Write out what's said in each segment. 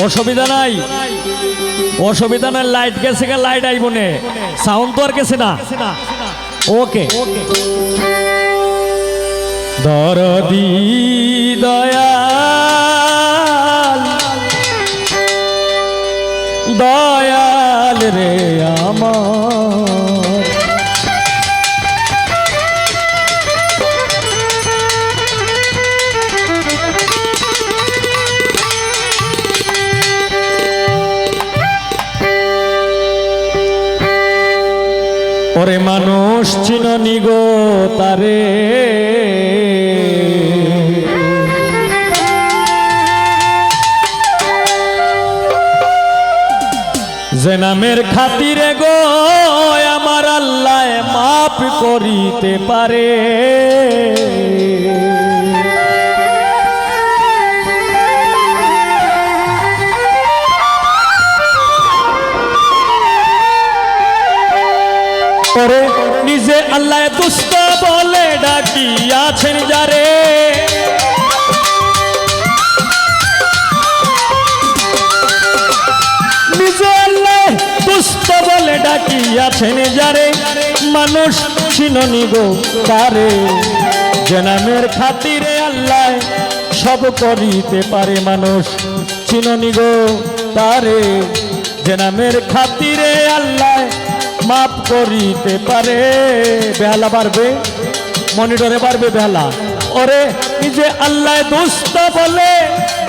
অসুবিধা নাই, অসুবিধা নাই। লাইট গেছে, লাইট আইব নে, সাউন্ড তো আর গেছে না। ওকে, দরদি দয়াল দয়াল রে আমার, ওরে মানুষ চিননি গো তারে, যে নামের খাতিরে গো আমার আল্লাহ মাফ করিতে পারে। ওরে নিজে আল্লাহ দুষ্ট বলে ডাকিয়াছেন যারে, নিজে আল্লাহ দুষ্ট বলে ডাকিয়াছেন যারে, মানুষ চিননি গো তারে, যে নামের খাতিরে আল্লাহ সব করিতে পারে। মানুষ চিননি গো তারে, যে নামের খাতিরে আল্লাহ মাফ করিতে পারে। বেহালা বাড়বে, মনিটরে বাড়বে বেহালা। ওরে নিজে আল্লাহ দুষ্ট বলে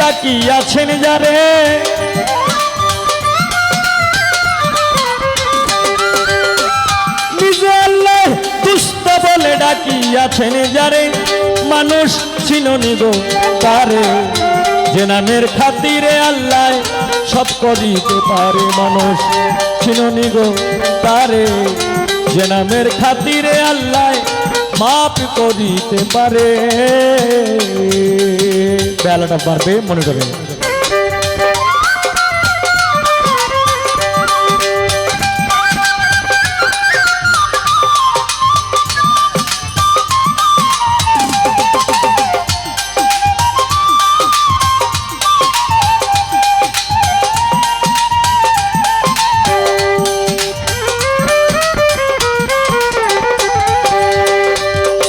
ডাকিয়াছেন যারে, নিজে আল্লাহ দুষ্ট বলে ডাকিয়াছেন যারে, মানুষ চিননি গো তারে, যে নামের খাতিরে আল্লাহ সব করিতে পারে। মানুষ চিননি গো তারে, যে নামের খাতিরে আল্লাহ মাফ করিতে পারে। বেলাটা পারবে মনে করে।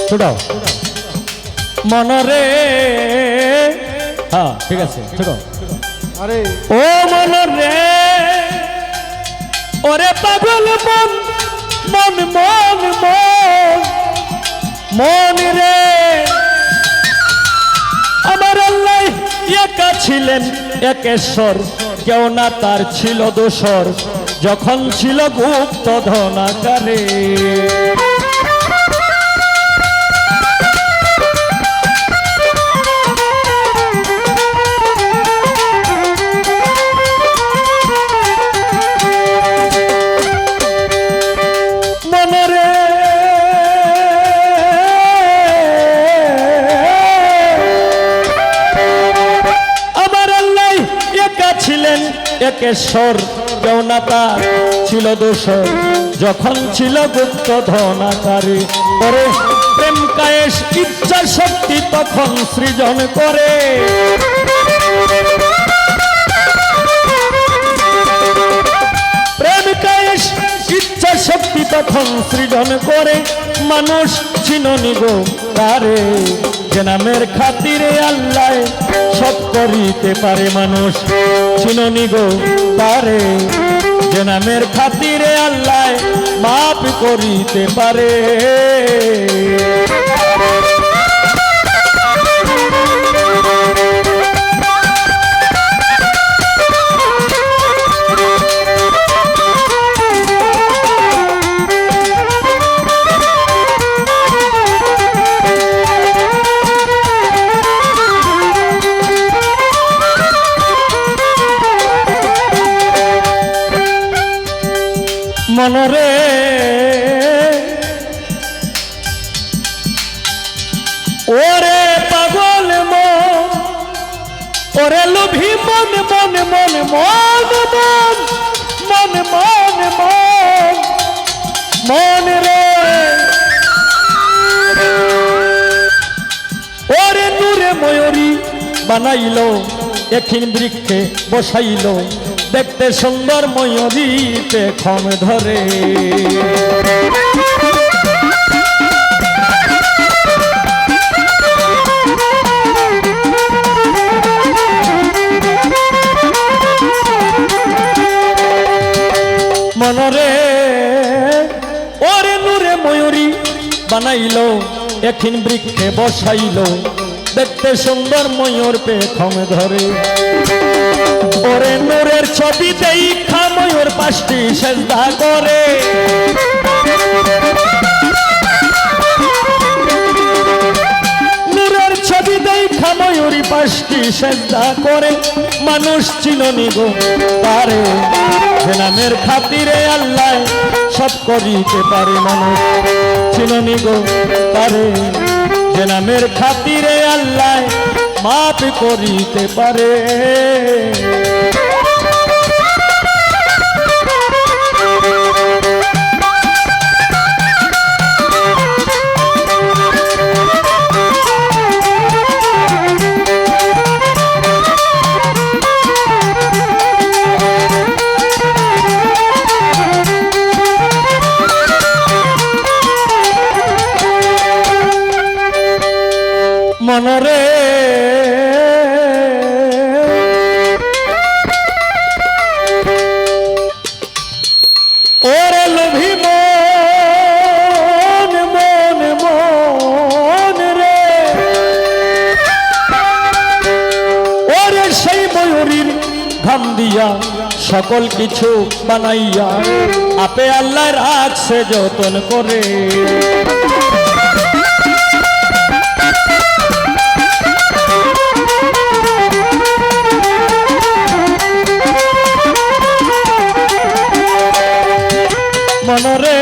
ছোটাও মনরে, হ্যাঁ ঠিক আছে ছোটাও। আরে ও মনরে, ওরে পাগল মন মন মন মন মন রে, আমার আল্লাহ একা ছিলেন একেশ্বর, কেউ না তার ছিল দোসর, যখন ছিল গুপ্ত ধনাকারে। একেশ্বর, কেউ না তার ছিল দোসর, যখন ছিল গুপ্ত ধনাকারী। পরে প্রেম কায়েশ ইচ্ছা শক্তি তখন সৃজন করে, প্রেম কায়েশ ইচ্ছা শক্তি তখন সৃজন করে। মানুষ চিননি গো তারে, যে নামের খাতিরে আল্লাহ সব করিতে পারে। মানুষ চিননি গো তারে, যে নামের খাতিরে আল্লাহ মাফ করিতে পারে। মনরে ওরে পাগল মন, ওরে লোভী মন মন মন মন মন মন মন মন মন রে, ওরে নূরে ময়ূরী বানাইল এখিন বৃক্ষে বসাইল, দেখতে সুন্দর ময়ূরীতে খম ধরে। মনরে ওরে নূরে ময়ূরী বানাইল, এখিন বৃক্ষে বসাইল, দেখতে সুন্দর ময়ূর পে খম ধরে। ওরে নূরের ছবি দেখা ময়ূর 5টি সেজদা করে। নূরের ছবি দেখা ময়ূরী 5টি সেজদা করে। মানুষ চিননি গো তারে, যে নামের খাতিরে আল্লাহ সব করিতে পারে। মানুষ চিননি গো তারে, যে নামের খাতিরে আল্লাহ মাফ করিতে পারে। মনরে ওরে লোভী মন মন মন রে, ওরে সেই ময়ূরীর ঘাম দিয়া সকল কিছু বানাইয়া আপে আল্লাহ রাখছে যতন করে। মনরে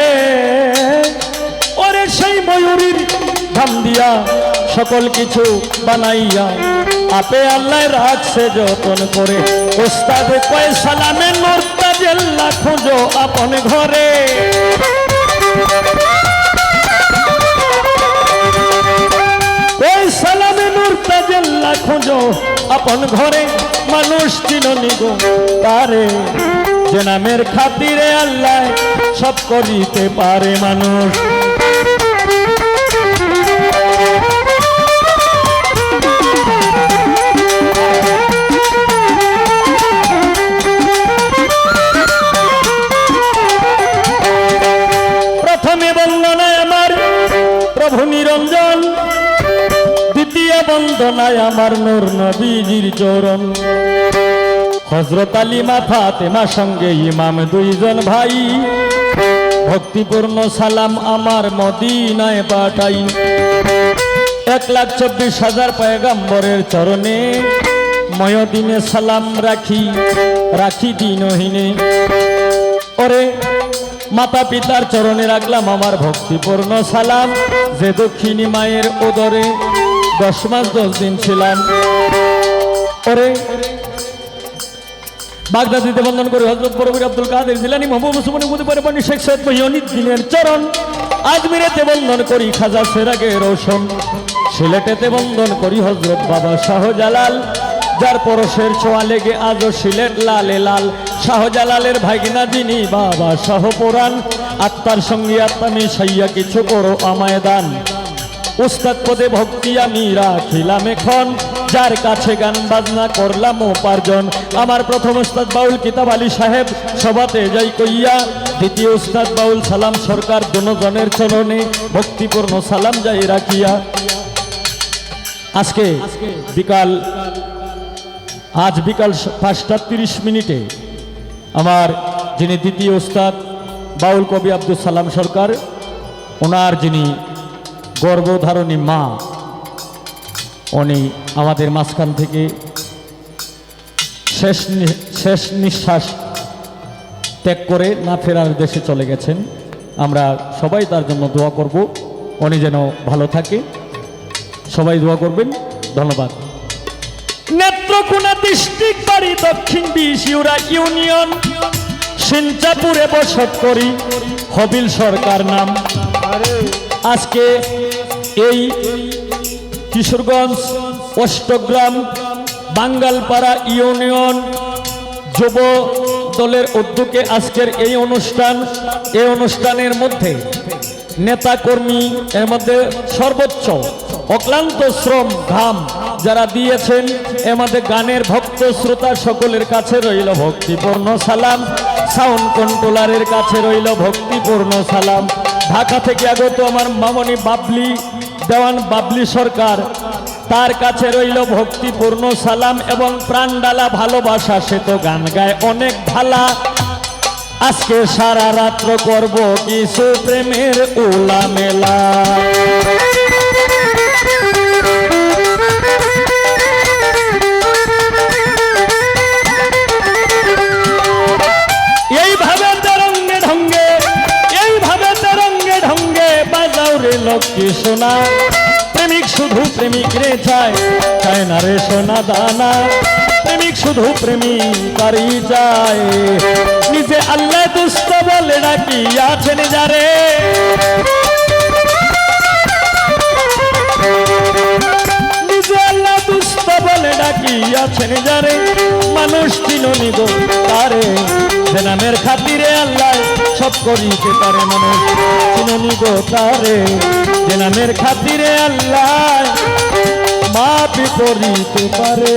ওরে সেই ময়ূরীর ঘাম দিয়া সকল কিছু বানাইয়া আপে আল্লাহ রাখছে যতন করে। ওস্তাদ কয় সালামে মুরতাজেল্লা খুঁজো আপন ঘরে। ওই সালামে মুরতাজেল্লা খুঁজো আপন ঘরে। মানুষ চিননি গো তারে, যে নামের খাতিরে আল্লাহ সব করিতে পারে। মানুষ প্রথমে বন্দনায় আমার প্রভু নিরঞ্জন, দ্বিতীয় বন্দনায় আমার নূর নবীজির চরণ। হযরত আলী ফাতেমা সঙ্গে ইমাম 2 জন ভাই, ভক্তিপূর্ণ সালাম আমার মদিনায় পাঠাই। 1,24,000 পয়গম্বরের চরণে ময়দিনে সালাম রাখি, রাখি দিনহীনে। ওরে মাতা পিতার চরণে রাখলাম আমার ভক্তিপূর্ণ সালাম, যে দক্ষিণী মায়ের উদরে 10 মাস 10 দিন ছিলাম। ওরে বাগদাদিতে বন্দন করে হযরত বরবীর আব্দুল কাদের জিলানী, মাহবুব উসমানী মুদিপানি, শেখ সৈয়দ মহিউদ্দিনের চরণ। আজমিরেতে বন্দন করি খাজা সেরাগে রোশন, সিলেটেতে বন্দন করি হযরত বাবা শাহজালাল, যার পরশের ছোঁয়া লেগে আজও সিলেট লালে লাল। শাহজালালের ভাগিনা যিনি বাবা শাহ পুরাণ, আত্মার সঙ্গে আত্মা মিশাইয়া কিছু করো আমায় দান। উস্তাদ পদে ভক্তি আমি রাখিলাম এখন, যার কাছে গান বাজনা করলাম উপার্জন। আমার প্রথম উস্তাদ বাউল কিতাব আলী সাহেব সভাতে যাই কইয়া, দ্বিতীয় উস্তাদ বাউল সালাম সরকার, দুজনের চরণে ভক্তিপূর্ণ সালাম যাই রাখিয়া। আজ বিকাল 5টা 30 আমার যিনি দ্বিতীয় উস্তাদ বাউল কবি আব্দুল সালাম সরকার, ওনার যিনি গর্ভধারণী মা, উনি আমাদের মাঝখান থেকে শেষ নিঃশ্বাস ত্যাগ করে না ফেরার দেশে চলে গেছেন। আমরা সবাই তার জন্য দোয়া করব, উনি যেন ভালো থাকে। সবাই দোয়া করবেন। ধন্যবাদ। নেত্রকোনা ডিস্ট্রিক্ট, বাড়ি দক্ষিণ বিশিউরা ইউনিয়ন, সিনচাপুরে বসত করি, হবিল সরকার নাম। আজকে এই কিশোরগঞ্জ অষ্টগ্রাম বাঙ্গালপাড়া ইউনিয়ন যুব দলের উদ্যোগে আজকের এই অনুষ্ঠানের মধ্যে নেতা কর্মী এর মধ্যে সর্বোচ্চ অক্লান্ত শ্রম ঘাম যারা দিয়েছেন এর মধ্যে গানের ভক্ত শ্রোতা সকলের কাছে রইল ভক্তিপূর্ণ সালাম, সাউন্ড কন্ট্রোলারের কাছে রইল ভক্তিপূর্ণ সালাম, ঢাকা থেকে আগত আমার মামনি বাবলি দেওয়ান বাবলি সরকার তার কাছে রইল ভক্তিপূর্ণ সালাম এবং প্রাণডালা ভালোবাসা। সে তো গান গায় অনেক ভালা, আজকে সারা রাত্র করব কিছু প্রেমের উলা মেলা। এইভাবে তরঙ্গে ঢঙ্গে, এইভাবে তরঙ্গে ঢঙ্গে বাজাও রে লক্ষ্মী সোনা, প্রেমিক শুধু প্রেমিক রে চায়, চায় না রে সোনা দানা, প্রেমিক শুধু প্রেমিক তারই চায়। নিজে আল্লাহ দুষ্ট বলে নাকি আছেন যারে, নিজে আল্লাহ দুষ্ট বলে নাকি আছেন যারে, মানুষ চিননি গো তারে, যে নামের খাতিরে আল্লাহ সব করিতে পারে, মানুষ চিননি গো তারে, যে নামের খাতিরে আল্লাহ মাফ করিতে পারে।